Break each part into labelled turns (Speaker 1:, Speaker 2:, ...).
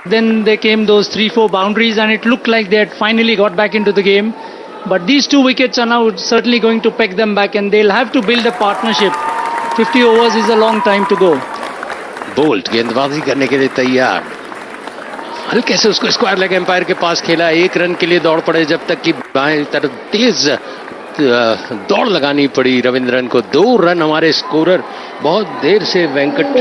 Speaker 1: Then they came those 3-4 boundaries and it looked like they had finally got back into the game. But these 2 wickets are now certainly going to peg them back and they'll have to build a partnership. 50 overs is a long time to go.
Speaker 2: Bolt गेंदबाजी करने के लिए तैयार, हल्के से उसको square leg empire के पास खेला, 1 रन के लिए दौड़ पड़े जब तक कि बाएं तरफ तेज दौड़ लगानी पड़ी रविंद्रन को। 2 रन हमारे स्कोरर। बहुत देर से वेंकट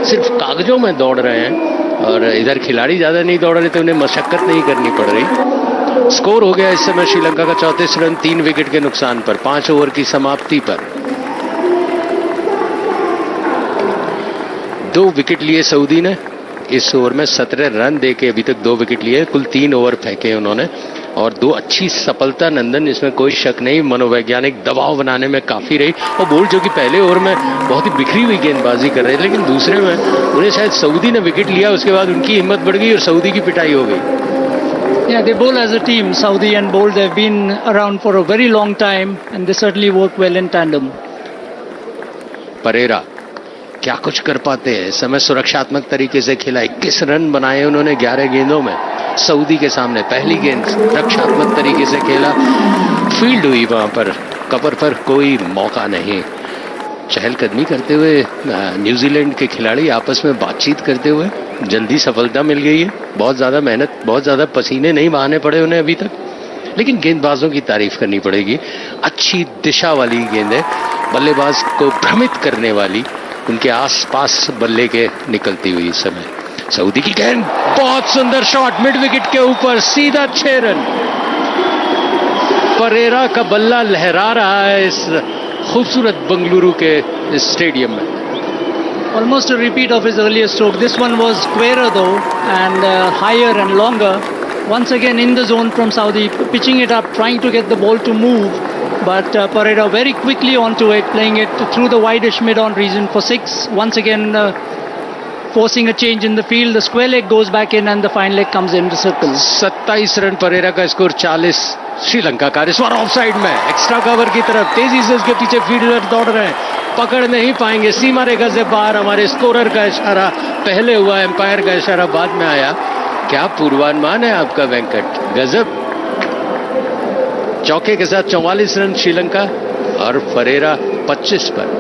Speaker 2: सिर्फ कागजों में दौड़ रहे हैं और इधर खिलाड़ी ज्यादा नहीं दौड़ रहे थे, उन्हें मशक्कत नहीं करनी पड़ रही। स्कोर हो गया इस समय श्रीलंका का 34 रन 3 विकेट के नुकसान पर, 5 ओवर की समाप्ति पर। 2 विकेट लिए सऊदी ने इस ओवर में, 17 रन देके अभी तक 2 विकेट लिए, कुल 3 ओवर फेंके उन्होंने और 2 अच्छी सफलता नंदन, इसमें कोई शक नहीं। मनोवैज्ञानिक दबाव बनाने में काफी रही और बोल्ट जो कि पहले ओवर में बहुत ही बिखरी हुई गेंदबाजी कर रहे थे, लेकिन दूसरे में उन्हें शायद सऊदी ने विकेट लिया, उसके बाद उनकी हिम्मत बढ़ गई और सऊदी की पिटाई हो गई।
Speaker 1: Yeah, they bowl as a team, Saudi and Bolt. They've been around for a very long time and they certainly work well in tandem.
Speaker 2: Perera क्या कुछ कर पाते हैं, समय सुरक्षात्मक तरीके से खेला, 21 रन बनाए उन्होंने 11 गेंदों में सऊदी के सामने। पहली गेंद रक्षात्मक तरीके से खेला, फील्ड हुई वहां पर, कवर पर कोई मौका नहीं। चहलकदमी करते हुए न्यूजीलैंड के खिलाड़ी आपस में बातचीत करते हुए जल्दी सफलता मिल गई है। बहुत ज्यादा मेहनत, बहुत ज्यादा पसीने नहीं बहाने पड़े उन्हें अभी तक, लेकिन गेंदबाजों की तारीफ करनी पड़ेगी। अच्छी दिशा वाली गेंदें, बल्लेबाज को भ्रमित करने वाली, उनके आसपास बल्ले के निकलती हुई इस समय। सऊदी की गेंद, बहुत सुंदर शॉट मिड विकेट के ऊपर, सीधा 6 रन। परेरा का बल्ला लहरा रहा है इस खूबसूरत बंगलुरु के स्टेडियम में।
Speaker 1: Almost a repeat of his earlier stroke. This one was squarer though and higher and longer. Once again in the zone from Saudi, pitching it up, trying to get the ball to move. But Pereira very quickly onto it, playing it through the wideish mid-on region for 6. Once again forcing a change in the field. The square leg goes back in and the fine leg comes in the circle.
Speaker 2: 27 run Perera का score, 40 Sri Lanka का। इस बार off side में extra cover की तरफ तेजी से उसके पीछे फील्डर दौड़ रहे हैं, पकड़ नहीं पाएंगे। सीमा रेखा से बाहर, हमारे स्कोरर का इशारा पहले हुआ, एम्पायर का इशारा बाद में आया। क्या पूर्वानुमान है आपका वेंकट, गजब। चौके के साथ 44 रन श्रीलंका और परेरा 25 पर।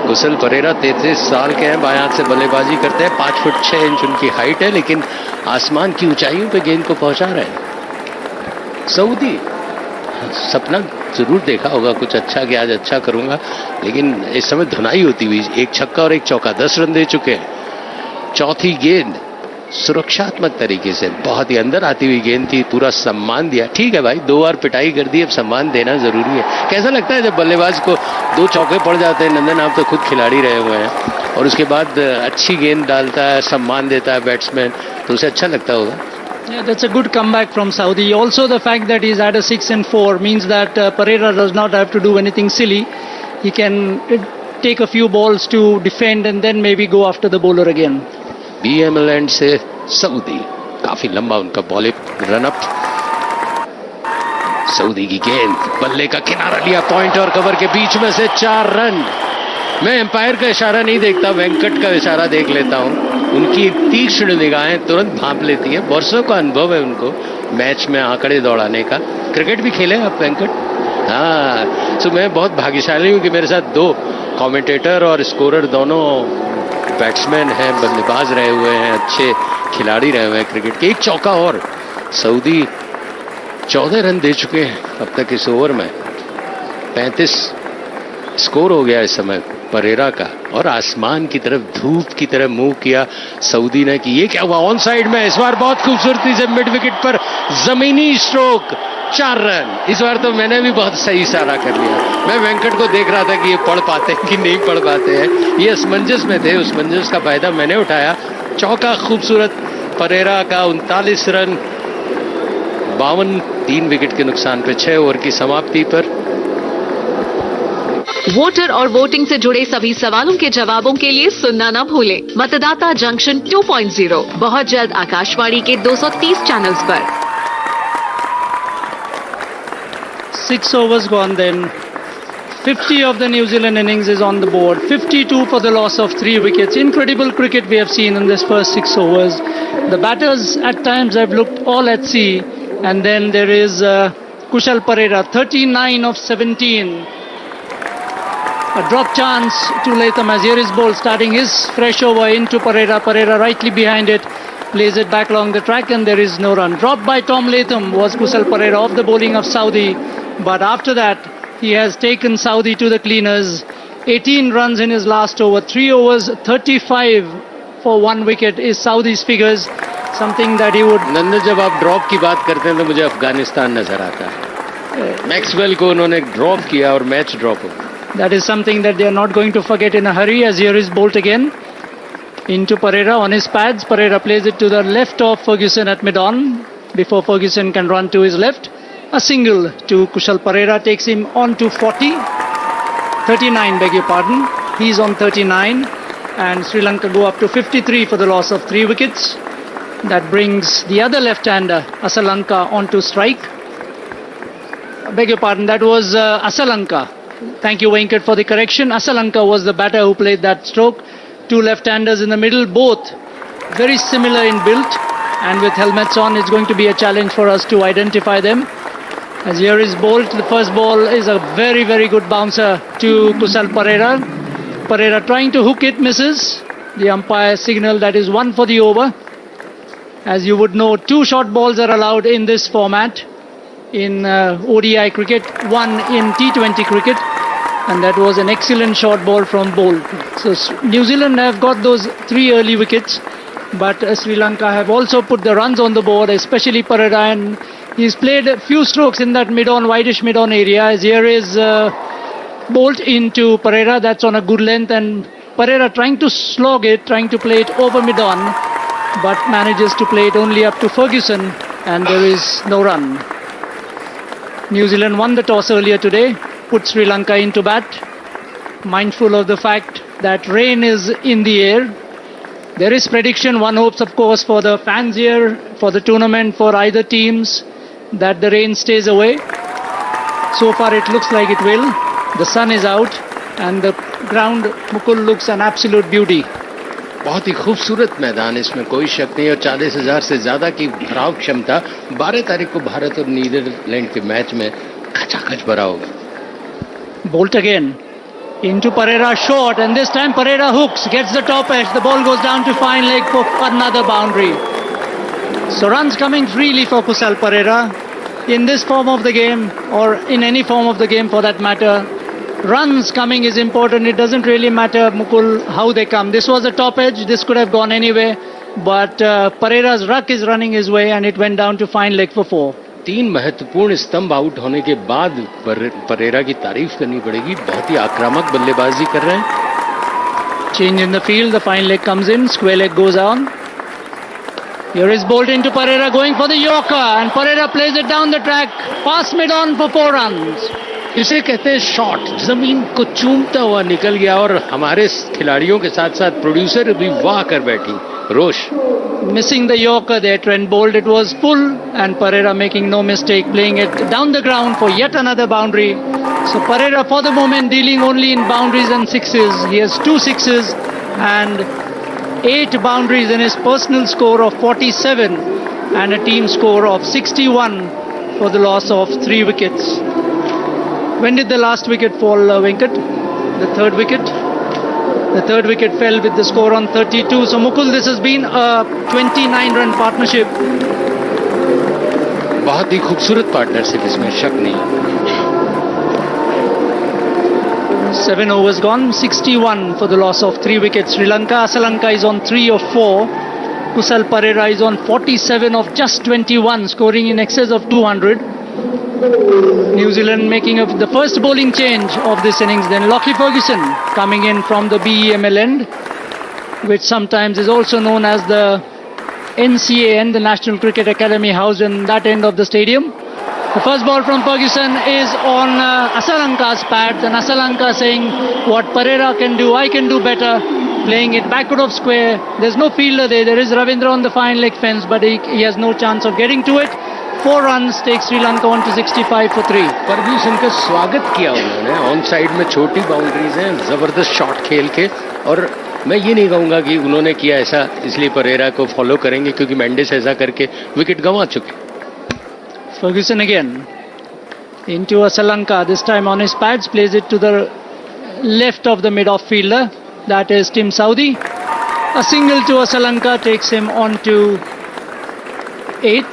Speaker 2: कुशल परेरा 33 साल के हैं, बाएं हाथ से बल्लेबाजी करते हैं, 5 फुट 6 इंच उनकी हाइट है, लेकिन आसमान की ऊंचाइयों पे गेंद को पहुंचा रहे हैं। सऊदी सपना जरूर देखा होगा कुछ अच्छा कि आज अच्छा करूंगा, लेकिन इस समय धुनाई होती हुई, 1 छक्का और 1 चौका, 10 रन दे चुके हैं। चौथी गेंद सुरक्षात्मक तरीके से, बहुत ही अंदर आती हुई गेंद थी, पूरा सम्मान दिया। ठीक है भाई, 2 बार पिटाई कर दी, अब सम्मान देना जरूरी है। कैसा लगता है जब बल्लेबाज को 2 चौके पड़ जाते हैं? नंदन, आप तो खुद खिलाड़ी रहे हुए हैं, और उसके बाद अच्छी गेंद डालता है, सम्मान देता है बैट्समैन, तो उसे अच्छा लगता होगा।
Speaker 1: Yeah, that's a good comeback from Saudi. Also the fact that he's at a 6 and 4 means that Pereira does not have to do anything silly. He can take a few balls to defend and then maybe go after the bowler again.
Speaker 2: BML and से Saudi, काफी लंबा उनका bowling run up. Saudi की गेंद, बल्ले का किनारा लिया, पॉइंट और कवर के बीच में से 4 रन। मैं एम्पायर का इशारा नहीं देखता, वेंकट का इशारा देख लेता हूं। उनकी तीक्ष्ण निगाहें तुरंत भांप लेती है, वर्षों का अनुभव है उनको मैच में आंकड़े दौड़ाने का। क्रिकेट भी खेले आप वेंकट? हाँ, तो मैं बहुत भाग्यशाली हूं कि मेरे साथ 2 कमेंटेटर और स्कोरर दोनों बैट्समैन हैं, बल्लेबाज रहे हुए हैं, अच्छे खिलाड़ी रहे हुए हैं क्रिकेट के। 1 चौका और। सऊदी 14 रन दे चुके हैं अब तक इस ओवर में, 35 स्कोर हो गया इस समय परेरा का, और आसमान की तरफ, धूप की तरफ मुंह किया सऊदी ने कि ये क्या हुआ। ऑन साइड में इस बार बहुत खूबसूरती से मिड विकेट पर जमीनी स्ट्रोक, 4 रन। इस बार तो मैंने भी बहुत सही इशारा कर लिया। मैं वेंकट को देख रहा था कि ये पढ़ पाते हैं कि नहीं पढ़ पाते हैं, ये असमंजस में थे, उस मंजस का फायदा मैंने उठाया। चौका खूबसूरत परेरा का, 39 रन 52, 3 विकेट के नुकसान पे, 6 ओवर की समाप्ति पर।
Speaker 3: वोटर और वोटिंग से जुड़े सभी सवालों के जवाबों के लिए सुनना न भूलें। मतदाता जंक्शन 2.0 बहुत जल्द आकाशवाणी के 230 चैनल्स पर।
Speaker 1: 6 overs gone then, 50 of the New Zealand innings is on the board. 52 for the loss of 3 wickets. Incredible cricket we have seen in this first 6 overs. The batters at times have looked all at sea. And then there is Kushal Perera, 39 of 17. A drop chance to Latham as here is ball starting his fresh over into Perera. Perera rightly behind it. Plays it back along the track and there is no run. Dropped by Tom Latham was Kushal Perera off the bowling of Saudi. But after that, he has taken Saudi to the cleaners. 18 runs in his last over. 3 overs, 35 for 1 wicket is Saudi's figures. Something that he would...
Speaker 2: नंद जब आप drop की बात करते हैं तो मुझे अफगानिस्तान नजर आता है. मैक्सवेल को उन्होंने ड्रॉप किया और मैच ड्रॉप हो.
Speaker 1: That is something that they are not going to forget in a hurry as here is bowled again. Into Perera on his pads. Perera plays it to the left of Ferguson at mid-on. Before Ferguson can run to his left. A single to Kushal Perera takes him on to 40. 39, beg your pardon. He's on 39. And Sri Lanka go up to 53 for the loss of 3 wickets. That brings the other left-hander, Asalanka, onto strike. Beg your pardon, that was Asalanka. Thank you, Venkat, for the correction. Asalanka was the batter who played that stroke. 2 left-handers in the middle, both very similar in build. And with helmets on, it's going to be a challenge for us to identify them. As here is bowled, the first ball is a very, very good bouncer to Kushal Perera. Perera trying to hook it, misses. The umpire signal that is 1 for the over. As you would know, 2 short balls are allowed in this format. In ODI cricket, 1 in T20 cricket. And that was an excellent short ball from Bolt. So New Zealand have got those 3 early wickets. But Sri Lanka have also put the runs on the board, especially Perera. And he's played a few strokes in that mid-on, widish mid-on area. As here is Bolt into Perera. That's on a good length. And Perera trying to slog it, trying to play it over mid-on. But manages to play it only up to Ferguson. And there is no run. New Zealand won the toss earlier today. Put Sri Lanka into bat, mindful of the fact that rain is in the air. There is prediction, one hopes of course for the fans here, for the tournament, for either teams, that the rain stays away. So far it looks like it will. The sun is out and the ground, Mukul, looks an absolute beauty.
Speaker 2: बहुत ही खूबसूरत मैदान, इसमें कोई शक नहीं. और 40,000 से ज्यादा की भराव क्षमता 12 तारीख को भारत और नीदरलैंड के मैच में खचाखच भरा होगा.
Speaker 1: Bolt again into Perera, short, and this time Perera hooks, gets the top edge. The ball goes down to fine leg for another boundary. So runs coming freely for Kushal Perera in this form of the game, or in any form of the game for that matter. Runs coming is important. It doesn't really matter, Mukul, how they come. This was a top edge. This could have gone anywhere, but Perera's ruck is running his way, and it went down to fine leg for 4.
Speaker 2: 3 महत्वपूर्ण स्तंभ out होने के बाद परेरा की तारीफ करनी पड़ेगी. बहुत ही आक्रामक बल्लेबाजी कर रहे हैं.
Speaker 1: Change in the field, the fine leg comes in, square leg goes on. Here is bowled into Perera, going for the Yorker, and Perera plays it down the track, past mid-on for 4 runs.
Speaker 2: इसे कहते हैं shot. जमीन को चूमता हुआ निकल गया और हमारे खिलाड़ियों के साथ साथ प्रोड्यूसर भी वाह कर बैठी. रोश
Speaker 1: missing the Yorker there. Trent bowled, it was full, and Perera making no mistake, playing it down the ground for yet another boundary. So Perera for the moment dealing only in boundaries and sixes. He has 2 sixes and 8 boundaries in his personal score of 47 and a team score of 61 for the loss of 3 wickets. When did the last wicket fall, Venkat? The 3rd wicket? The 3rd wicket fell with the score on 32. So Mukul, this has been a 29-run partnership.
Speaker 2: बहुत ही खूबसूरत partnership, इसमें शक नहीं.
Speaker 1: 7 overs gone, 61 for the loss of 3 wickets. Sri Lanka, Asalanka is on 3 of 4. Kushal Perera is on 47 of just 21, scoring in excess of 200. New Zealand making up the first bowling change of this innings. Then Lockie Ferguson coming in from the BEML end, which sometimes is also known as the NCAN, the National Cricket Academy, housed in that end of the stadium. The first ball from Ferguson is on Asalanka's pads, and Asalanka saying what Perera can do, I can do better, playing it backward of square. There's no fielder there. There is Ravindra on the fine leg fence, but he has no chance of getting to it. 4 runs takes Sri Lanka on to 65 for 3.
Speaker 2: Fergusson का स्वागत किया उन्होंने. On side में छोटी boundaries हैं, जबरदस्त shot खेल के. और मैं ये नहीं कहूंगा कि उन्होंने किया ऐसा इसलिए परेरा को फॉलो करेंगे, क्योंकि मेंडिस ऐसा करके विकेट गंवा चुके.
Speaker 1: Ferguson again into a Sri Lanka, this time on his pads, plays it to the left of the mid-off fielder, that is Tim Southee. A single to a Sri Lanka takes him on to 8.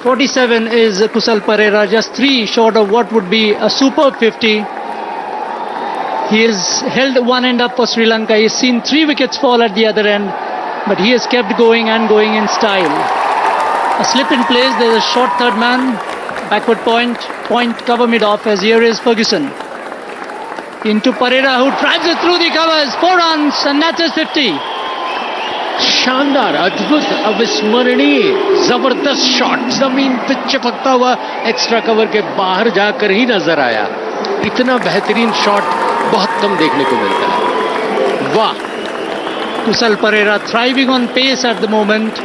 Speaker 1: 47 is Kusal Perera, just 3 short of what would be a superb 50. He has held one end up for Sri Lanka. He's seen 3 wickets fall at the other end, but he has kept going and going in style. A slip in place, there's a short third man, backward point cover mid-off, as here is Ferguson. Into Perera, who drives it through the covers, 4 runs, and that's his 50.
Speaker 2: शानदार, अद्भुत, अविस्मरणीय, जबरदस्त shot. जमीन पे चिपकता हुआ extra cover के बाहर जाकर ही नजर आया. इतना बेहतरीन शॉट बहुत कम देखने को मिलता है. वाह.
Speaker 1: Kusal Perera thriving on pace at the moment.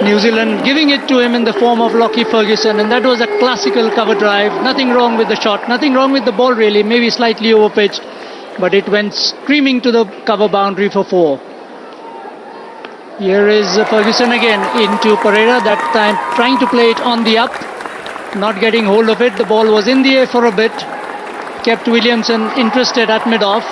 Speaker 1: New Zealand giving it to him in the form of Lockie Ferguson, and that was a classical cover drive. Nothing wrong with the shot, nothing wrong with the ball really, maybe slightly overpitched, but it went screaming to the cover boundary for 4. Here is Ferguson again into Perera, that time trying to play it on the up, not getting hold of it. The ball was in the air for a bit, kept Williamson interested at mid-off,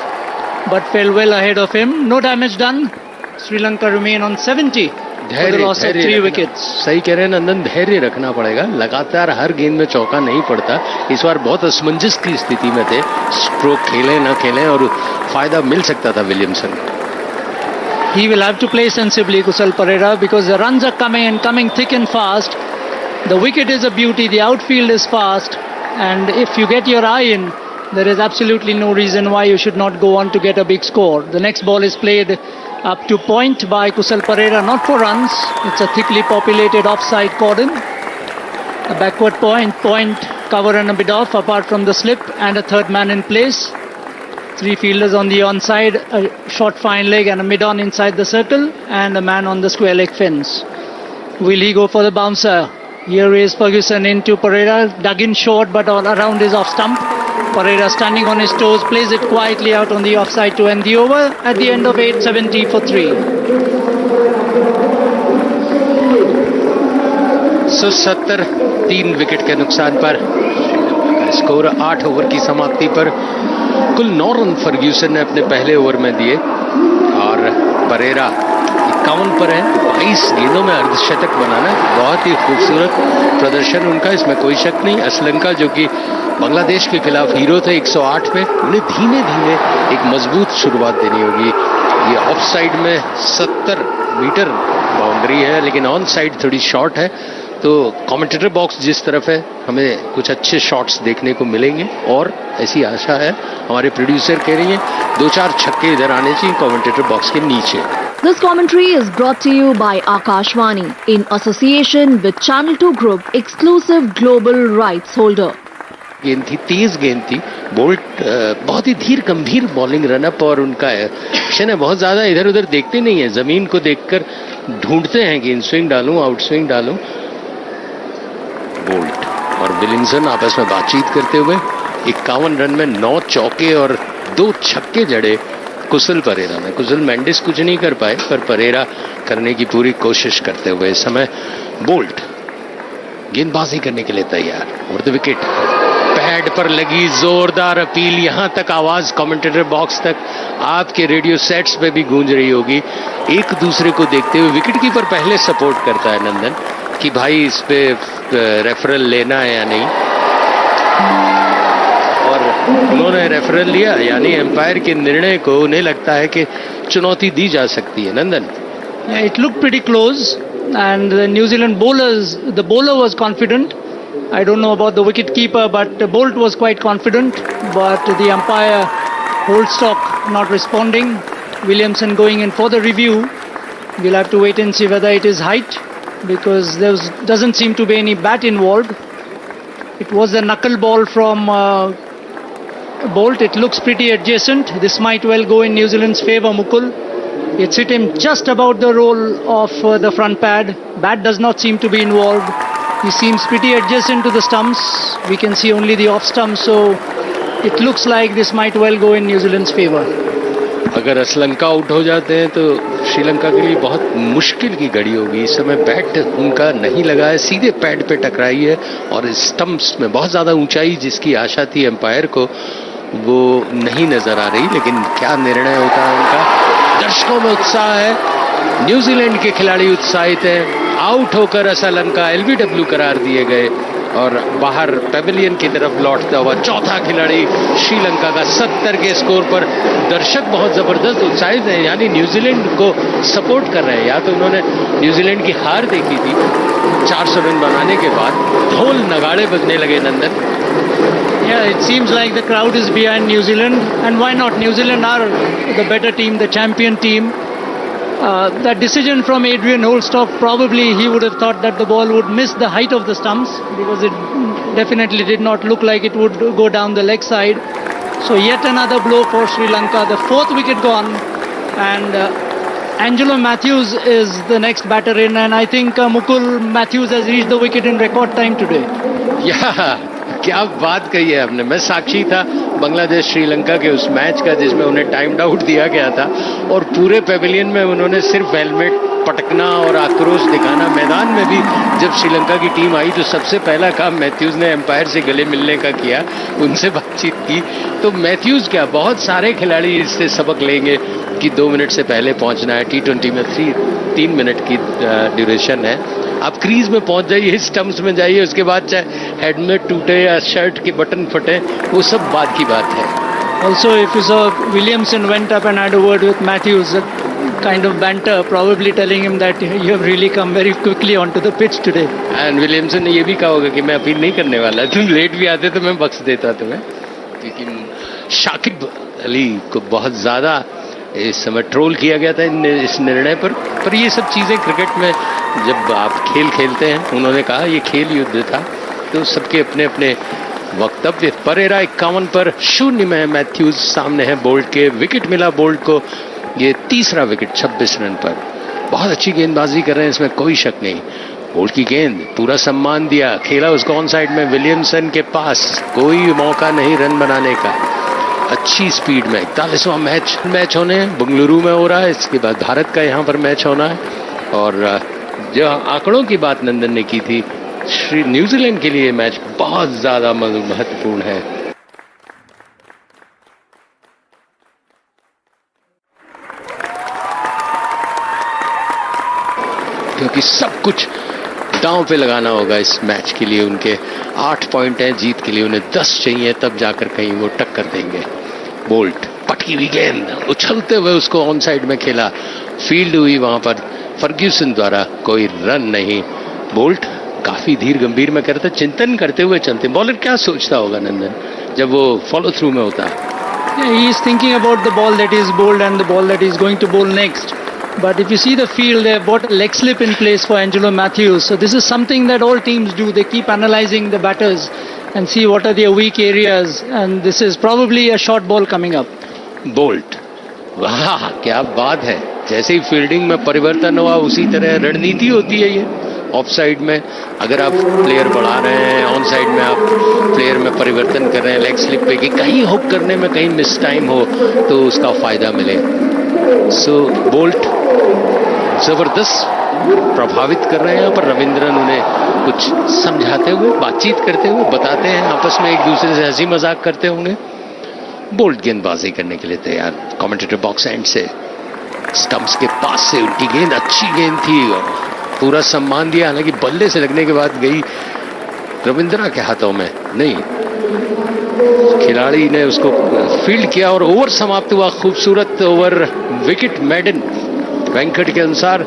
Speaker 1: but fell well ahead of him. No damage done. Sri Lanka remain on 70 for the loss of 3 wickets.
Speaker 2: सही कह रहे हैं नंदन, धैर्य रखना पड़ेगा. लगातार हर गेंद में चौका नहीं पड़ता. इस बार बहुत असमंजस की स्थिति में थे. स्ट्रोक खेलें ना खेलें और फायदा मिल सकता था Williamson.
Speaker 1: He will have to play sensibly, Kusal Perera, because the runs are coming and coming thick and fast. The wicket is a beauty, the outfield is fast, and if you get your eye in, there is absolutely no reason why you should not go on to get a big score. The next ball is played up to point by Kusal Perera, not for runs. It's a thickly populated offside cordon. A backward point cover and a bit off, apart from the slip, and a third man in place. 3 fielders on the onside, a short fine leg and a mid-on inside the circle, and a man on the square leg fence. Will he go for the bouncer? Here is Ferguson into Perera, dug in short but all around his off stump. Perera standing on his toes, plays it quietly out on the offside to end the over at the end of 8:70 for 3.
Speaker 2: So 70, 3 wicket के नुकसान पर score 8 over की समाप्ति पर कुल 9 run Fergusson ने अपने पहले ओवर में दिए और परेरा 51 पर है. 22 गेंदों में अर्धशतक बनाना बहुत ही खूबसूरत प्रदर्शन उनका, इसमें कोई शक नहीं. श्रीलंका जो कि बांग्लादेश के खिलाफ हीरो थे 108 पे, उन्हें धीमे धीमे एक मजबूत शुरुआत देनी होगी. ये ऑफ साइड में 70 मीटर बाउंड्री है, लेकिन ऑन साइड थोड़ी शॉर्ट है. तो कमेंटेटर बॉक्स जिस तरफ है, हमें कुछ अच्छे शॉट्स देखने को मिलेंगे और ऐसी आशा है. हमारे प्रोड्यूसर कह रही हैं 2-4 छक्के इधर आने चाहिए कमेंटेटर बॉक्स के नीचे.
Speaker 4: This commentary is brought to you by Akashvani in association with Channel 2 Group, exclusive global rights holder.
Speaker 2: गेंद थी, तेज गेंद थी. बोल्ट बहुत ही धीर गंभीर बॉलिंग रनअप और उनका एक्शन है. बहुत ज्यादा इधर उधर देखते नहीं है, जमीन को देखकर ढूंढते हैं कि इन स्विंग डालूं आउट स्विंग डालूं. बोल्ट और विलियमसन आपस में बातचीत करते हुए 51 रन में 9 चौके और 2 छक्के जड़े कुशल परेरा में. कुशल मेंडिस कुछ नहीं कर पाए, पर परेरा करने की पूरी कोशिश करते हुए इस समय बोल्ट गेंदबाजी करने के लिए तैयार. और द विकेट पैड पर लगी जोरदार अपील. यहां तक आवाज कमेंटेटर बॉक्स तक आपके रेडियो सेट्स पे भी गूंज रही होगी. एक दूसरे को देखते हुए विकेट कीपर पहले सपोर्ट करता है नंदन कि भाई इस पे रेफरल लेना है या नहीं, और उन्होंने रेफरल लिया, यानी एम्पायर के निर्णय को उन्हें लगता है कि चुनौती दी जा सकती है. नंदन,
Speaker 1: It looked pretty close, and the New Zealand the bowler was confident. I don't know about the wicket keeper, but Bolt was quite confident, but the umpire Holstock not responding. Williamson going in for the review. We'll have to wait and see whether it is height, because there doesn't seem to be any bat involved. It was a knuckle ball from Bolt. It looks pretty adjacent. This might well go in New Zealand's favour, Mukul. It's hit him just about the roll of the front pad. Bat does not seem to be involved. He seems pretty adjacent to the stumps. We can see only the off stump, so it looks like this might well go in New Zealand's favor.
Speaker 2: अगर Sri Lanka out हो जाते हैं तो श्रीलंका के लिए बहुत मुश्किल की घड़ी होगी। इस समय बैट उनका नहीं लगा है, सीधे पैड पे टकराई है और स्टंप्स में बहुत ज्यादा ऊंचाई जिसकी आशा थी एम्पायर को वो नहीं नजर आ रही। लेकिन क्या निर्णय होता है उनका। दर्शकों में उत्साह है, न्यूजीलैंड के खिलाड़ी उत्साहित हैं। आउट होकर श्रीलंका एलबीडब्ल्यू करार दिए गए और बाहर पेविलियन की तरफ लौटता हुआ चौथा खिलाड़ी श्रीलंका का 70 के स्कोर पर। दर्शक बहुत जबरदस्त उत्साहित हैं, यानी न्यूजीलैंड को सपोर्ट कर रहे हैं। या तो उन्होंने न्यूजीलैंड की हार देखी थी 400 रन बनाने के बाद, ढोल नगाड़े बजने लगे नंदन।
Speaker 1: Yeah, it seems like the crowd is behind New Zealand, and why not? New Zealand are the better team, the champion team. That decision from Adrian Holstock, probably he would have thought that the ball would miss the height of the stumps, because it definitely did not look like it would go down the leg side. So yet another blow for Sri Lanka, the fourth wicket gone, and Angelo Matthews is the next batter in, and I think Mukul Matthews has reached the wicket in record time today.
Speaker 2: Yeah. क्या बात कही है आपने। मैं साक्षी था बांग्लादेश श्रीलंका के उस match का जिसमें उन्हें टाइम आउट दिया गया था और पूरे पेविलियन में उन्होंने सिर्फ हेलमेट पटकना और आक्रोश दिखाना। मैदान में भी जब श्रीलंका की टीम आई तो सबसे पहला काम मैथ्यूज ने एम्पायर से गले मिलने का किया, उनसे बातचीत की। तो मैथ्यूज क्या, बहुत सारे खिलाड़ी इससे सबक लेंगे कि 2 मिनट से पहले पहुंचना है। T20 में 3 मिनट की ड्यूरेशन है। आप क्रीज में पहुंच जाइए, स्टंप्स में जाइए, उसके बाद चाहे हेलमेट टूटे या शर्ट के बटन फटे, वो सब बात की बात है।
Speaker 1: Also, if you saw Williamson went up and had a word with Matthews, kind of banter, probably telling him that you have really come very quickly onto the pitch today.
Speaker 2: And Williamson ने ये भी कहा होगा कि मैं appeal नहीं करने वाला, तुम लेट भी आते तो मैं बख्श देता तुम्हें। लेकिन शाकिब अली को बहुत ज्यादा इस समय ट्रोल किया गया था इस निर्णय पर ये सब चीजें क्रिकेट में जब आप खेल खेलते हैं, उन्होंने कहा ये खेल युद्ध था, तो सबके अपने अपने वक्तव्य। परेरा 51 पर 0 में है, मैथ्यूज सामने है बोल्ट के। विकेट मिला बोल्ट को, ये तीसरा विकेट 26 रन पर। बहुत अच्छी गेंदबाजी कर रहे हैं, इसमें कोई शक नहीं। बोल्ट की गेंद, पूरा सम्मान दिया, खेला उसको ऑन साइड में विलियमसन के पास, कोई मौका नहीं रन बनाने का। अच्छी स्पीड में 41वां मैच होने बंगलुरु में हो रहा है, इसके बाद भारत का यहाँ पर मैच होना है। और जो आंकड़ों की बात नंदन ने की थी, न्यूजीलैंड के लिए मैच बहुत ज्यादा महत्वपूर्ण है। क्योंकि सब कुछ दांव पे लगाना होगा इस मैच के लिए। उनके 8 पॉइंट हैं, जीत के लिए उन्हें 10 चाहिए, तब जाकर कहीं वो टक्कर देंगे। बोल्ट, पटकी हुई गेंद, उछलते हुए उसको ऑन साइड में खेला, फील्ड हुई वहां पर फर्ग्यूसन द्वारा, कोई रन नहीं। बोल्ट काफी धीर गंभीर में करते, चिंतन करते हुए चलते। बॉलर क्या सोचता होगा नंदन जब वो फॉलो थ्रू में होता है?
Speaker 1: Yeah, he is thinking about the ball that is bowled and the ball that he is going to bowl next. But if you see the field, they have got a leg slip in place for Angelo Matthews. So this is something that all teams do. They keep analyzing the batters and see what are their weak areas. And this is probably a short ball coming up.
Speaker 2: Bolt, वाह क्या बात है। जैसे ही fielding में परिवर्तन हुआ उसी तरह रणनीति होती है ये। ऑफ साइड में अगर आप प्लेयर बढ़ा रहे हैं, ऑन साइड में आप प्लेयर में परिवर्तन कर रहे हैं लेग स्लिप पे, कि कहीं हुक करने में कहीं मिस टाइम हो तो उसका फायदा मिले। सो बोल्ट जबरदस्त प्रभावित कर रहे हैं यहाँ पर। रविंद्रन उन्हें कुछ समझाते हुए, बातचीत करते हुए बताते हैं, आपस में एक दूसरे से हंसी मजाक करते होंगे। बोल्ट गेंदबाजी करने के लिए तैयार, कमेंटेटर बॉक्स एंड से स्टंप्स के पास से उनकी गेंद अच्छी गेंद थी और पूरा सम्मान दिया। हालांकि बल्ले से लगने के बाद गई रविंद्रा के हाथों में, नहीं, खिलाड़ी ने उसको फील्ड किया और ओवर समाप्त हुआ। खूबसूरत ओवर, विकेट मेडन वेंकट के अनुसार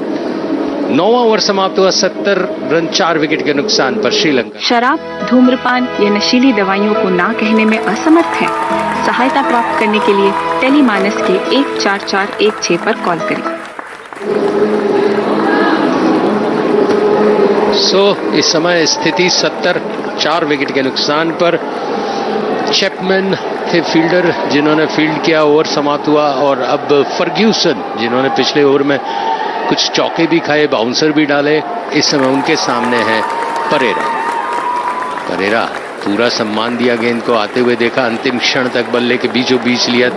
Speaker 2: 9वां ओवर समाप्त हुआ। 70 रन 4 विकेट के नुकसान पर श्रीलंका।
Speaker 5: शराब, धूम्रपान या नशीली दवाइयों को ना कहने में असमर्थ हैं। सहायता प्राप्त करने के लिए टेलीमानस के 14416 पर कॉल करें।
Speaker 2: इस समय स्थिति 70, 4 विकेट के नुकसान पर। चैपमैन थे फील्डर जिन्होंने फील्ड किया, ओवर समाप्त हुआ। और अब फर्ग्यूसन जिन्होंने पिछले ओवर में कुछ चौके भी खाए, बाउंसर भी डाले, इस समय उनके सामने है परेरा पूरा सम्मान दिया गेंद को, आते हुए देखा, अंतिम क्षण तक बल्ले के बीचों बीच लिया,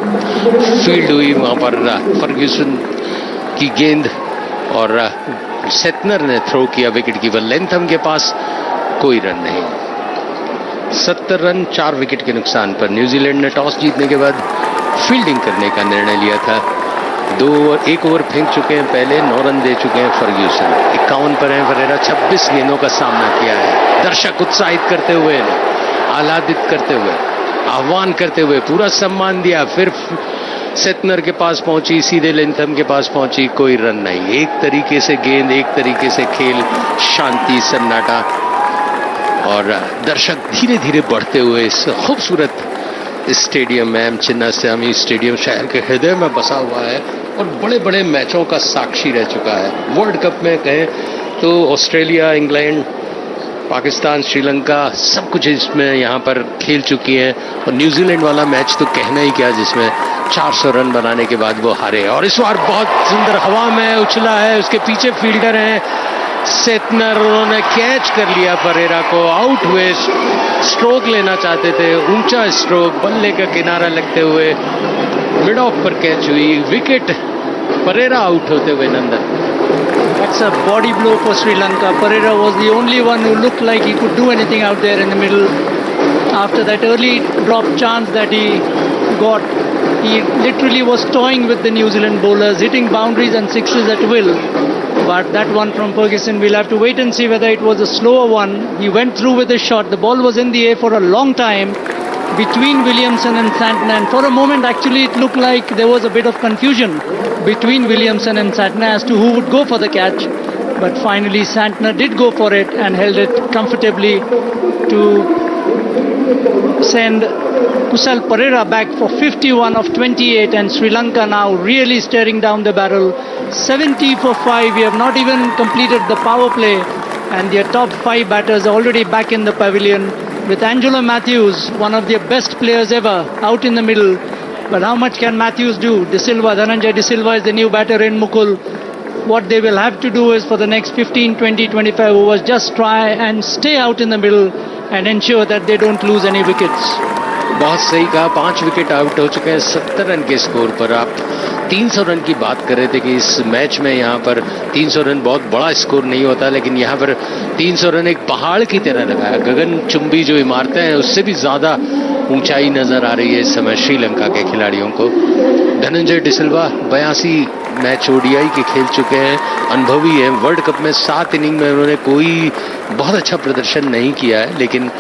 Speaker 2: फील्ड हुई वहां पर फर्ग्यूसन की गेंद और सेटनर ने थ्रो किया विकेट कीपर लेंथम के पास, कोई रन नहीं। 70 रन 4 विकेट के नुकसान पर। न्यूजीलैंड ने टॉस जीतने के बाद फील्डिंग करने का निर्णय लिया था। 1 ओवर फेंक चुके हैं पहले, 9 रन दे चुके हैं फर्ग्यूसन। 51 पर हैं परेरा, 26 गेंदों का सामना किया है। दर्शक उत्साहित करते हुए, आह्लादित करते हुए, आह्वान करते हुए पूरा सम्मान दिया, फिर सेटनर के पास पहुंची, सीधे लेंथम के पास पहुंची, कोई रन नहीं। एक तरीके से गेंद, एक तरीके से खेल, शांति, सन्नाटा और दर्शक धीरे धीरे बढ़ते हुए इस खूबसूरत स्टेडियम में, चिन्नास्वामी स्टेडियम शहर के हृदय में बसा हुआ है और बड़े बड़े मैचों का साक्षी रह चुका है। वर्ल्ड कप में कहें तो ऑस्ट्रेलिया, इंग्लैंड, पाकिस्तान, श्रीलंका सब कुछ इसमें यहाँ पर खेल चुकी हैं। और न्यूजीलैंड वाला मैच तो कहना ही क्या, जिसमें 400 रन बनाने के बाद वो हारे। और इस बार बहुत सुंदर हवा में उछला है, उसके पीछे फील्डर हैं सेटनर, उन्होंने कैच कर लिया परेरा को, आउट हुए। स्ट्रोक लेना चाहते थे, ऊंचा स्ट्रोक, बल्ले का किनारा लगते हुए मिड ऑफ पर कैच हुई, विकेट, परेरा आउट होते हुए नंदन।
Speaker 1: That's a body blow for Sri Lanka. Pereira was the only one who looked like he could do anything out there in the middle. After that early drop chance that he got, he literally was toying with the New Zealand bowlers, hitting boundaries and sixes at will. But that one from Ferguson, we'll have to wait and see whether it was a slower one. He went through with a shot. The ball was in the air for a long time between Williamson and Santner. And for a moment, actually, it looked like there was a bit of confusion between Williamson and Santner as to who would go for the catch. But finally, Santner did go for it and held it comfortably to send Kusal Perera back for 51 of 28, and Sri Lanka now really staring down the barrel. 70 for 5. We have not even completed the power play, and their top 5 batters are already back in the pavilion with Angelo Matthews, one of their best players ever, out in the middle. But how much can Matthews do? Dhananjay De Silva is the new batter in Mukul. What they will have to do is for the next 15, 20, 25 overs, just try and stay out in the middle and ensure that they don't lose any wickets.
Speaker 2: बहुत सही कहा, 5 wicket out हो चुके हैं 70 run के score पर। आप 300 run की बात कर रहे थे कि इस मैच में यहाँ पर 300 रन बहुत बड़ा स्कोर नहीं होता, लेकिन यहाँ पर 300 रन एक पहाड़ की तरह लगा है। गगन चुंबी जो इमारतें हैं उससे भी ज्यादा ऊंचाई नजर आ रही है इस समय श्रीलंका के खिलाड़ियों को। धनंजय डिसिल्वा 82 मैच ओडीआई के खेल चुके हैं, अनुभवी हैं। वर्ल्ड कप में 7 इनिंग में उन्होंने कोई बहुत अच्छा प्रदर्शन नहीं किया है, लेकिन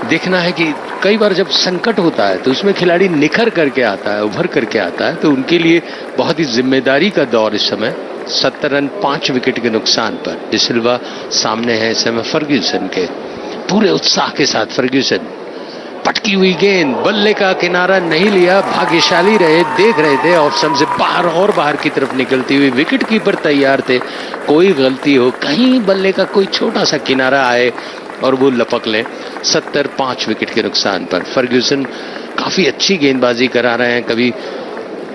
Speaker 2: देखना है कि कई बार जब संकट होता है तो उसमें खिलाड़ी निखर करके आता है, उभर करके आता है, तो उनके लिए बहुत ही जिम्मेदारी का दौर इस समय। 70 रन 5 विकेट के नुकसान पर। डिसिल्वा सामने है इस समय फर्ग्यूसन के, पूरे उत्साह के साथ फर्ग्यूसन। पटकी हुई गेंद, बल्ले का किनारा नहीं लिया, भाग्यशाली रहे, देख रहे थे ऑप्शन से बाहर और बाहर की तरफ निकलती हुई। विकेट कीपर तैयार थे, कोई गलती हो, कहीं बल्ले का कोई छोटा सा किनारा आए और वो लपक ले। 70 5 विकेट के नुकसान पर। फर्ग्यूसन काफी अच्छी गेंदबाजी करा रहे हैं, कभी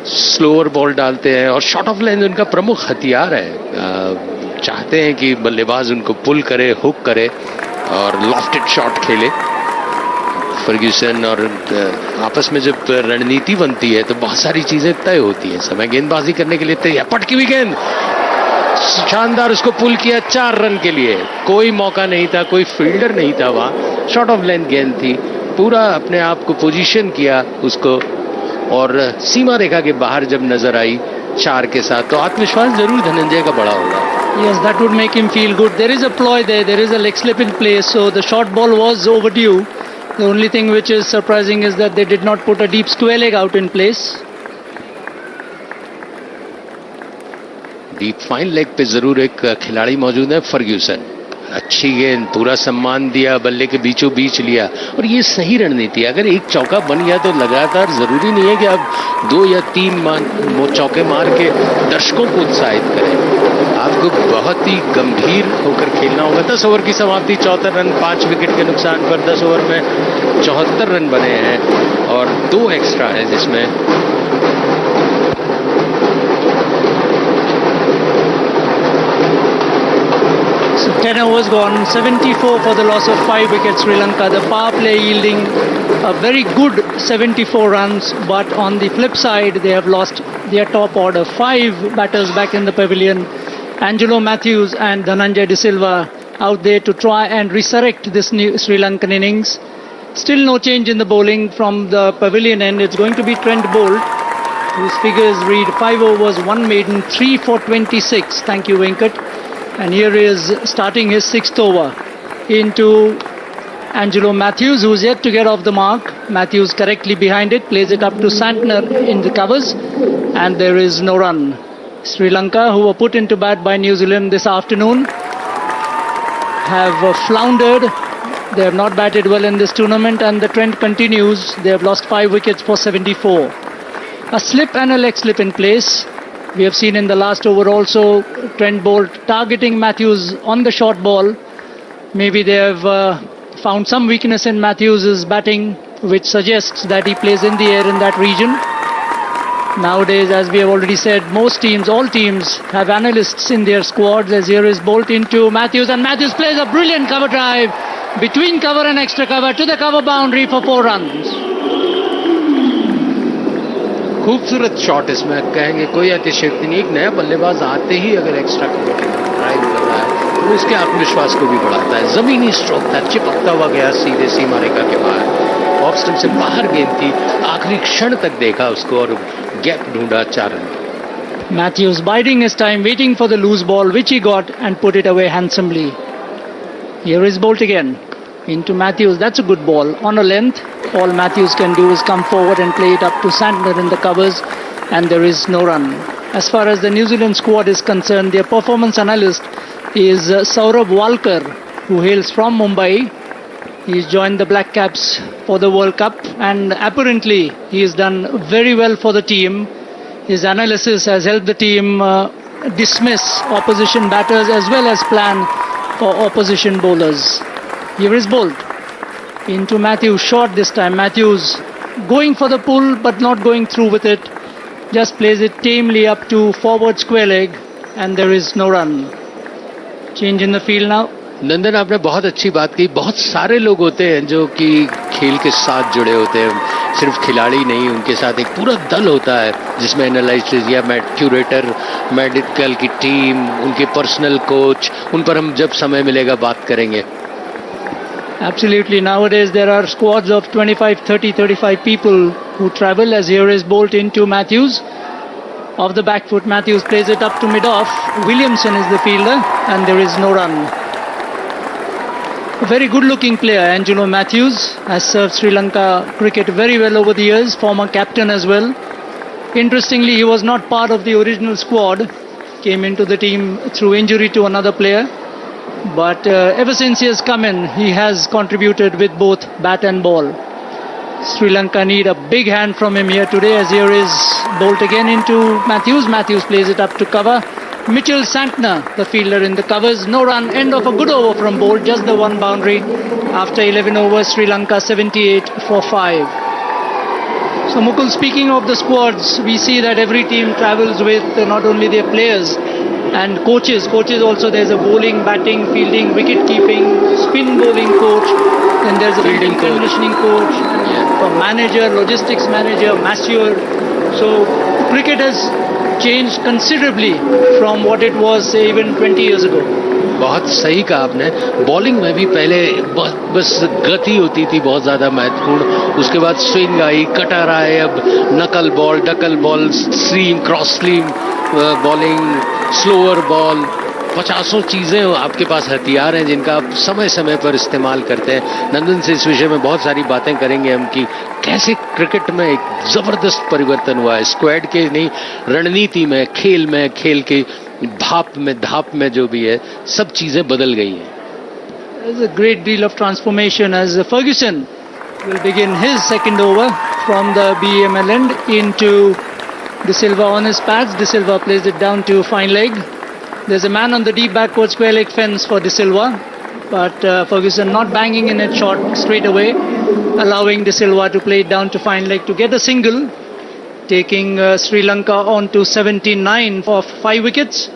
Speaker 2: स्लोअर बॉल डालते हैं और शॉट ऑफ लेंथ उनका प्रमुख हथियार है। चाहते हैं कि बल्लेबाज उनको पुल करे, हुक करे और लॉफ्टेड शॉट खेले। फर्ग्यूसन और आपस में जब रणनीति बनती है तो बहुत सारी चीजें तय होती हैं। समय गेंदबाजी करने के लिए तैयार, पटकी हुई गेंद, शानदार, उसको पुल किया 4 रन के लिए। कोई मौका नहीं था, कोई फील्डर नहीं था वहां, शॉर्ट ऑफ लेंथ गेंद थी। पूरा अपने आप को पोजीशन किया उसको और सीमा रेखा के बाहर जब नजर आई 4 के साथ, तो आत्मविश्वास जरूर धनंजय का बड़ा होगा।
Speaker 1: Yes, that would make him feel good. There is a ploy there is a leg slip in place, so the short ball was overdue. The only thing which is surprising is that they did not put a deep square leg out in place.
Speaker 2: Deep fine leg पे जरूर एक खिलाड़ी मौजूद है, Fergusson. अच्छी गेंद, पूरा सम्मान दिया, बल्ले के बीचों बीच लिया और ये सही रणनीति है। अगर एक चौका बन गया तो लगातार, जरूरी नहीं है कि आप 2 या 3 चौके मार के दर्शकों को उत्साहित करें। आपको बहुत ही गंभीर होकर खेलना होगा। 10 ओवर की समाप्ति, 74 रन 5 विकेट के नुकसान पर। 10 ओवर में 74 रन बने हैं और 2 एक्स्ट्रा है, जिसमें
Speaker 1: So 10 overs gone, 74 for the loss of 5 wickets Sri Lanka. The power play yielding a very good 74 runs, but on the flip side they have lost their top order. 5 batters back in the pavilion. Angelo Matthews and Dhananjay De Silva out there to try and resurrect this new Sri Lankan innings. Still no change in the bowling from the pavilion end. It's going to be Trent Bolt, whose figures read 5 overs, 1 maiden, 3 for 26. Thank you, Venkat. And here is starting his 6th over into Angelo Matthews, who's yet to get off the mark. Matthews correctly behind it, plays it up to Santner in the covers, and there is no run. Sri Lanka, who were put into bat by New Zealand this afternoon, have floundered. They have not batted well in this tournament, and the trend continues. They have lost 5 wickets for 74. A slip and a leg slip in place. We have seen in the last over also Trent Bolt targeting Matthews on the short ball. Maybe they have found some weakness in Matthews' batting, which suggests that he plays in the air in that region. Nowadays, as we have already said, most teams, all teams have analysts in their squads. As here is Bolt into Matthews, and Matthews plays a brilliant cover drive between cover and extra cover to the cover boundary for 4 runs.
Speaker 2: खूबसूरत shot, इसमें कहेंगे कोई अतिशयोक्ति नहीं. एक नया बल्लेबाज आते ही अगर एक्स्ट्रा ड्राइव कर रहा है तो उसके आत्मविश्वास को भी बढ़ाता है. जमीनी स्ट्रोक था, चिपकता हुआ गया सीधे सीमा रेखा के बाहर. ऑफ स्टंप से बाहर गेंद थी, आखिरी क्षण तक देखा उसको और गैप ढूंढा. 4 run.
Speaker 1: Matthews biding his time, waiting for the loose ball, which he got and put it away handsomely. Here is Bolt again into Matthews. That's a good ball on a length. All Matthews can do is come forward and play it up to Santner in the covers, and there is no run. As far as the New Zealand squad is concerned, their performance analyst is Saurabh Walker, who hails from Mumbai. He's joined the Black Caps for the World Cup, and apparently he has done very well for the team. His analysis has helped the team dismiss opposition batters as well as plan for opposition bowlers. Here is Bolt into Matthews, short this time. Matthews going for the pull but not going through with it. Just plays it tamely up to forward square leg, and there is no run. Change in the field now.
Speaker 2: नंदन, आपने बहुत अच्छी बात की. बहुत सारे लोग होते हैं जो कि खेल के साथ जुड़े होते हैं. सिर्फ खिलाड़ी नहीं, उनके साथ एक पूरा दल होता है जिसमें एनालिस्ट या क्यूरेटर, मेडिकल की टीम, उनके पर्सनल कोच. उन पर हम जब समय मिलेगा बात करेंगे.
Speaker 1: Absolutely. Nowadays there are squads of 25, 30, 35 people who travel. As here is Bolt into Matthews. Off the back foot, Matthews plays it up to mid-off. Williamson is the fielder, and there is no run. A very good-looking player, Angelo Matthews, has served Sri Lanka cricket very well over the years. Former captain as well. Interestingly, he was not part of the original squad. Came into the team through injury to another player. But ever since he has come in, he has contributed with both bat and ball. Sri Lanka need a big hand from him here today, as here is Bolt again into Matthews. Matthews plays it up to cover. Mitchell Santner, the fielder in the covers. No run, end of a good over from Bolt, just the 1 boundary. After 11 overs, Sri Lanka 78 for 5. So Mukul, speaking of the squads, we see that every team travels with not only their players and coaches also. There's a bowling, batting, fielding, wicket keeping, spin bowling coach, then there's a fielding conditioning coach, a manager, logistics manager, masseur. So cricket has changed considerably from what it was, say, even 20 years ago.
Speaker 2: बहुत सही कहा आपने. Bowling में भी पहले बस गति होती थी बहुत ज्यादा महत्वपूर्ण. उसके बाद स्विंग आई, कटर आए, अब नकल बॉल, डकल ball, seam, cross seam bowling, slower ball. 50 चीजें आपके पास हथियार हैं जिनका आप समय समय पर इस्तेमाल करते हैं. नंदन से इस विषय में बहुत सारी बातें करेंगे हम कि कैसे क्रिकेट में एक जबरदस्त परिवर्तन हुआ है. स्क्वाड के नहीं, रणनीति में, खेल की धाप में जो भी है, सब चीजें बदल गई हैं.
Speaker 1: There's a great deal of transformation as Ferguson will begin his second over from the BML end into De Silva on his pads. De Silva plays it down to fine leg. There's a man on the deep backward square leg fence for De Silva, but Ferguson not banging in it short straight away, allowing De Silva to play it down to fine leg to get a single, taking Sri Lanka on to 79 for 5 wickets.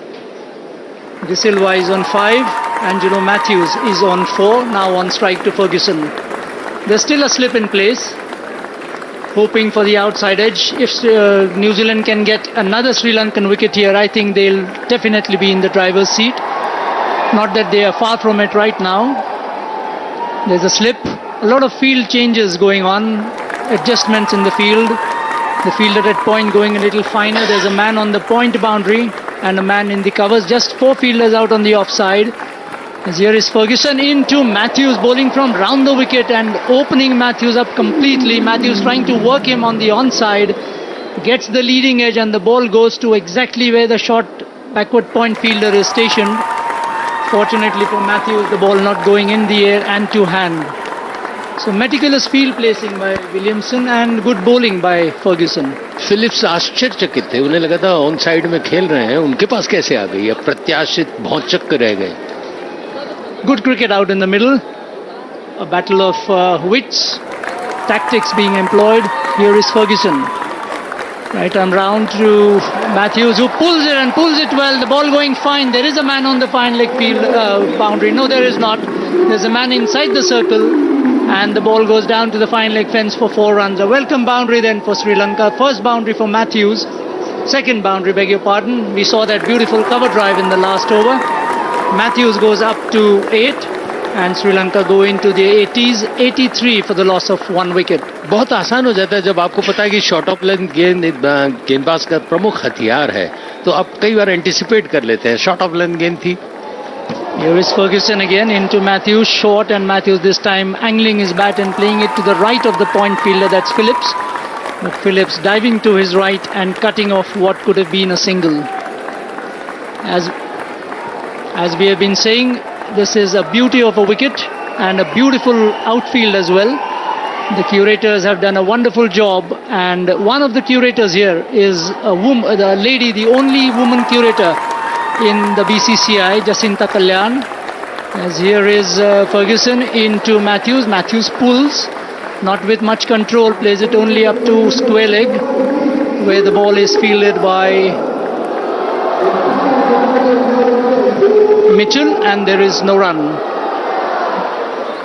Speaker 1: De Silva is on 5. Angelo Matthews is on 4. Now on strike to Ferguson. There's still a slip in place. Hoping for the outside edge. If New Zealand can get another Sri Lankan wicket here, I think they'll definitely be in the driver's seat. Not that they are far from it right now. There's a slip. A lot of field changes going on. Adjustments in the field. The fielder at point going a little finer. There's a man on the point boundary and a man in the covers. Just 4 fielders out on the offside. As here is Ferguson into Matthews, bowling from round the wicket and opening Matthews up completely. Matthews trying to work him on the onside. Gets the leading edge and the ball goes to exactly where the short backward point fielder is stationed. Fortunately for Matthews, the ball not going in the air and to hand. So meticulous field placing by Williamson and good bowling by Ferguson.
Speaker 2: Phillips आश्चर्यचकित थे, उन्हें लगा था on side में खेल रहे हैं, उनके पास कैसे आ गई, अब प्रत्याशित भौचक्क रह गए.
Speaker 1: Good cricket out in the middle. A battle of wits. Tactics being employed. Here is Ferguson. Right arm round to Matthews, who pulls it and pulls it well. The ball going fine. There is a man on the fine leg field boundary. No, there is not. There's a man inside the circle. And the ball goes down to the fine leg fence for 4 runs. A welcome boundary then for Sri Lanka. First boundary for Matthews. Second boundary, beg your pardon. We saw that beautiful cover drive in the last over. Matthews goes up to 8 and Sri Lanka go into the 80s, 83 for the loss of 1 wicket.
Speaker 2: बहुत आसान हो जाता है जब आपको पता है कि शॉर्ट ऑफ लेंथ गेंदबाज का प्रमुख हथियार है, तो आप कई बार एंटिसिपेट कर लेते हैं. शॉर्ट ऑफ लेंथ गेंद थी.
Speaker 1: Here is Ferguson again into Matthews, short, and Matthews this time angling his bat and playing it to the right of the point fielder, that's Phillips. But Phillips diving to his right and cutting off what could have been a single. As we have been saying, this is a beauty of a wicket and a beautiful outfield as well. The curators have done a wonderful job, and one of the curators here is a lady, the only woman curator in the BCCI, Jacinta Kalyan. As here is Ferguson into Matthews. Matthews pulls, not with much control, plays it only up to square leg, where the ball is fielded by Mitchell, and there is no run.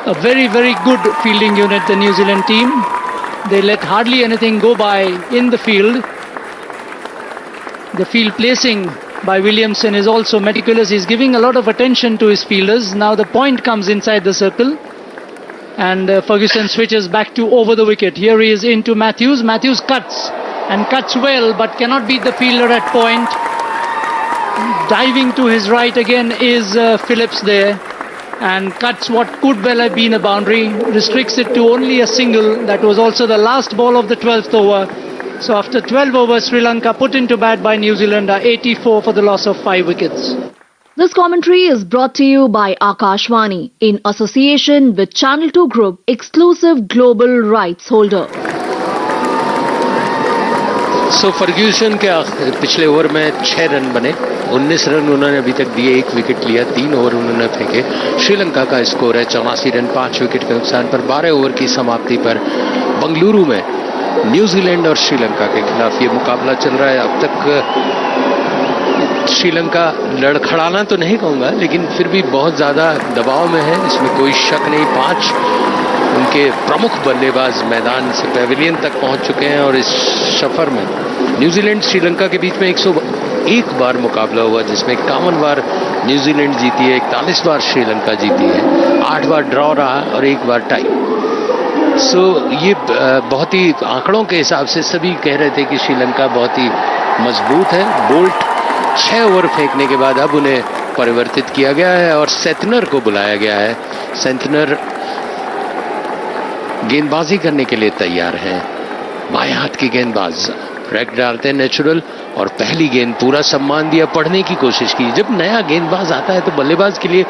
Speaker 1: A very, very good fielding unit, the New Zealand team. They let hardly anything go by in the field. The field placing by Williamson is also meticulous. He's giving a lot of attention to his fielders. Now the point comes inside the circle and Ferguson switches back to over the wicket. Here he is into Matthews. Matthews cuts and cuts well, but cannot beat the fielder at point. Diving to his right again is Phillips there and cuts what could well have been a boundary. Restricts it to only a single. That was also the last ball of the 12th over. So after 12 overs, Sri Lanka put into bat by New Zealand are 84 for the loss of 5 wickets.
Speaker 4: This commentary is brought to you by Akashvani in association with Channel 2 Group, exclusive global rights holder.
Speaker 2: So Fergusson के पिछले over में 6 run बने, 19 run उन्होंने अभी तक दिए, 1 wicket लिया, 3 over उन्होंने फेंके. श्रीलंका का स्कोर है 84 रन 5 विकेट के नुकसान पर. 12 ओवर की समाप्ति पर बंगलुरु में न्यूजीलैंड और श्रीलंका के खिलाफ ये मुकाबला चल रहा है. अब तक श्रीलंका लड़खड़ाना तो नहीं कहूंगा, लेकिन फिर भी बहुत ज्यादा दबाव में है, इसमें कोई शक नहीं. 5 उनके प्रमुख बल्लेबाज मैदान से पेविलियन तक पहुंच चुके हैं और इस सफर में न्यूजीलैंड श्रीलंका के बीच में 101 बार मुकाबला हुआ, जिसमें 51 बार न्यूजीलैंड जीती है, 41 बार श्रीलंका जीती है, 8 बार ड्रॉ रहा और 1 बार टाई. सो ये बहुत ही आंकड़ों के हिसाब से सभी कह रहे थे कि श्रीलंका बहुत ही मजबूत है. बोल्ट 6 ओवर फेंकने के बाद अब उन्हें परिवर्तित किया गया है और सेंटनर को बुलाया गया है. सेंटनर गेंदबाजी करने के लिए तैयार हैं. बाएं हाथ की गेंदबाज रैक डालते हैं नेचुरल, और पहली गेंद पूरा सम्मान दिया, पढ़ने की कोशिश की. जब नया गेंदबाज आता है तो बल्लेबाज के लिए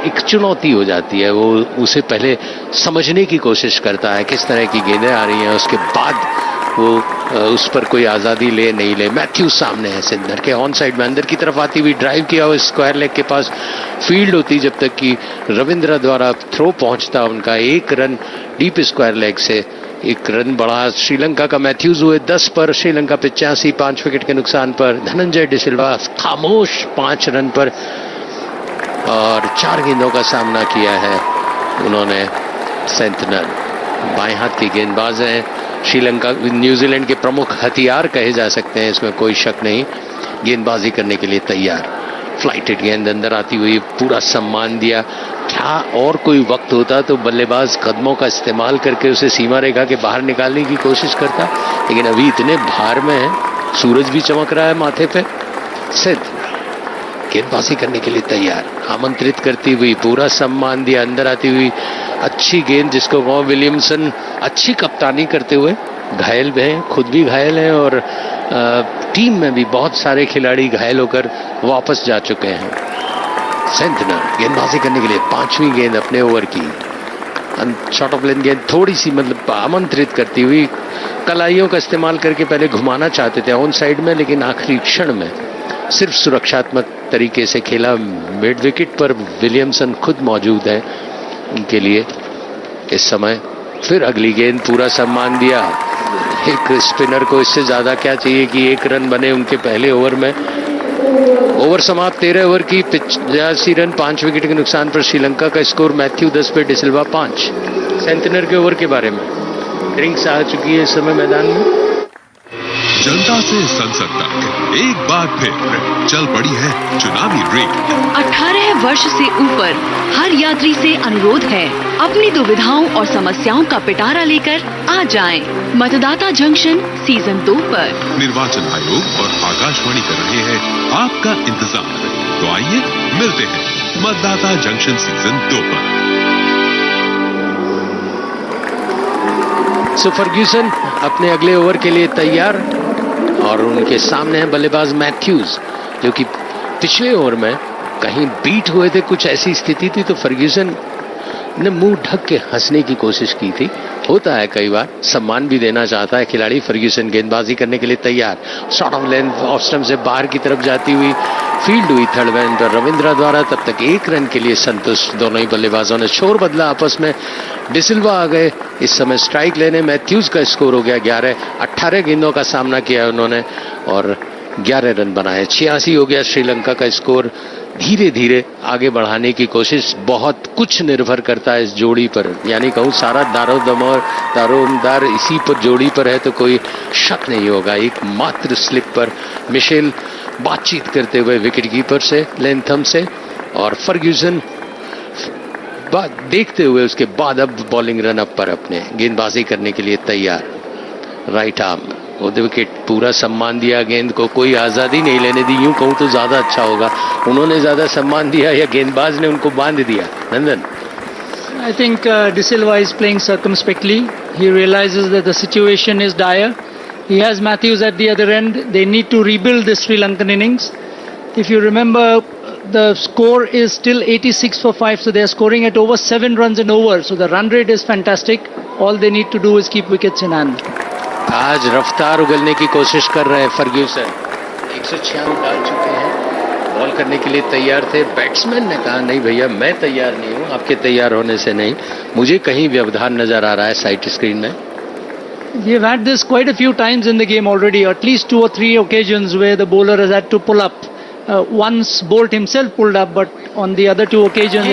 Speaker 2: एक चुनौती हो जाती है, वो उसे पहले समझने की कोशिश करता है किस तरह की गेंदें आ रही हैं, उसके बाद वो उस पर कोई आज़ादी ले नहीं ले. मैथ्यूज सामने है सिंधर के, ऑन साइड में अंदर की तरफ आती हुई ड्राइव किया और स्क्वायर लेग के पास फील्ड होती जब तक कि रविंद्र द्वारा थ्रो पहुंचता उनका. 1 रन डीप स्क्वायर लेग से 1 रन बढ़ा श्रीलंका का. मैथ्यूज हुए 10 पर, श्रीलंका 85 5 विकेट के नुकसान पर. धनंजय डिसिल्वा खामोश 5 रन पर. और 4 गेंदों का सामना किया है उन्होंने सेंटनर। बाएं हाथ की गेंदबाज हैं, श्रीलंका न्यूजीलैंड के प्रमुख हथियार कहे जा सकते हैं, इसमें कोई शक नहीं। गेंदबाजी करने के लिए तैयार, फ्लाइटेड गेंद अंदर आती हुई पूरा सम्मान दिया। क्या और कोई वक्त होता तो बल्लेबाज कदमों का इस्तेमाल करके उसे सीमा रेखा के बाहर निकालने की कोशिश करता, लेकिन अभी इतने भार में है, सूरज भी चमक रहा है माथे पे। सिद्ध गेंदबाजी करने के लिए तैयार, आमंत्रित करती हुई पूरा सम्मान दिया, अंदर आती हुई अच्छी गेंद जिसको वॉ विलियमसन अच्छी कप्तानी करते हुए घायल भी हैं, खुद भी घायल हैं और टीम में भी बहुत सारे खिलाड़ी घायल होकर वापस जा चुके हैं। सेंटनर गेंदबाजी करने के लिए 5वीं गेंद अपने ओवर की, शॉर्ट ऑफ लेंथ गेंद थोड़ी सी मतलब आमंत्रित करती हुई कलाइयों का इस्तेमाल करके पहले घुमाना चाहते थे ऑन साइड में, लेकिन आखिरी क्षण में सिर्फ सुरक्षात्मक तरीके से खेला। मिड विकेट पर विलियमसन खुद मौजूद है उनके लिए इस समय। फिर अगली गेंद पूरा सम्मान दिया। एक स्पिनर को इससे ज्यादा क्या चाहिए कि 1 रन बने उनके पहले ओवर में। ओवर समाप्त, 13 ओवर की 85 रन, 5 विकेट के नुकसान पर श्रीलंका का स्कोर। मैथ्यू 10 पे डिसिल्वा 5। सेंटनर के ओवर के बारे में ड्रिंक्स आ चुकी है इस समय मैदान में।
Speaker 6: जनता से संसद तक एक बार फिर चल पड़ी है चुनावी रेड।
Speaker 3: 18 वर्ष से ऊपर हर यात्री से अनुरोध है, अपनी दुविधाओं और समस्याओं का पिटारा लेकर आ जाएं। मतदाता जंक्शन सीजन 2 पर।
Speaker 6: निर्वाचन आयोग और आकाशवाणी कर रहे हैं आपका इंतजार। तो आइए मिलते हैं मतदाता जंक्शन सीजन 2 पर।
Speaker 2: सो फर्ग्यूसन अपने अगले ओवर के लिए तैयार और उनके सामने है बल्लेबाज मैथ्यूज, जो कि पिछले ओवर में कहीं बीट हुए थे, कुछ ऐसी स्थिति थी तो फर्ग्यूसन ने मुंह ढक के हंसने की कोशिश की थी। होता है कई बार, सम्मान भी देना चाहता है खिलाड़ी। फर्ग्यूसन गेंदबाजी करने के लिए तैयार, short of length off stump से बाहर की तरफ जाती हुई फील्ड हुई थर्ड मैन पर रविंद्रा द्वारा। तब तक 1 रन के लिए संतुष्ट दोनों ही बल्लेबाजों ने। शोर बदला आपस में, डिसिल्वा आ गए इस समय स्ट्राइक लेने। मैथ्यूज का स्कोर हो गया 11। 18 गेंदों का सामना किया उन्होंने और 11 रन बनाए। 86 हो गया श्रीलंका का स्कोर। धीरे धीरे आगे बढ़ाने की कोशिश। बहुत कुछ निर्भर करता है इस जोड़ी पर, यानी कहूँ सारा दारोमदार इसी पर जोड़ी पर है तो कोई शक नहीं होगा। एक मात्र स्लिप पर मिशेल बातचीत करते हुए विकेटकीपर से, लेंथम से, और फर्ग्यूसन देखते हुए उसके बाद अब बॉलिंग रन अप पर अपने गेंदबाजी करने के लिए तैयार। राइट आर्म विकेट, पूरा सम्मान दिया गेंद को, कोई आजादी नहीं लेने दी। यूं कहूं तो ज्यादा अच्छा होगा, उन्होंने ज्यादा सम्मान दिया या गेंदबाज ने उनको बांध दिया। नंदन,
Speaker 1: I think De Silva is playing circumspectly. He realizes that the situation is dire. He has Matthews at the other end. They need to rebuild this Sri Lankan innings. If you remember, the score is still 86 for 5, so they are scoring at over 7 runs an over. So the run rate is fantastic. All they need to do is keep wickets in hand.
Speaker 2: आज रफ्तार उगलने की कोशिश कर रहे हैं Fergusson. 196 डाल चुके हैं, बॉल करने के लिए तैयार थे। बैट्समैन ने कहा नहीं भैया मैं तैयार नहीं हूं, आपके तैयार होने से नहीं, मुझे कहीं व्यवधान नजर आ रहा है साइड स्क्रीन में।
Speaker 1: We have had this quite a few times in the game already, at least 2 or 3 occasions where the bowler has had to pull up. Once Bolt himself pulled up, but on the other 2 occasions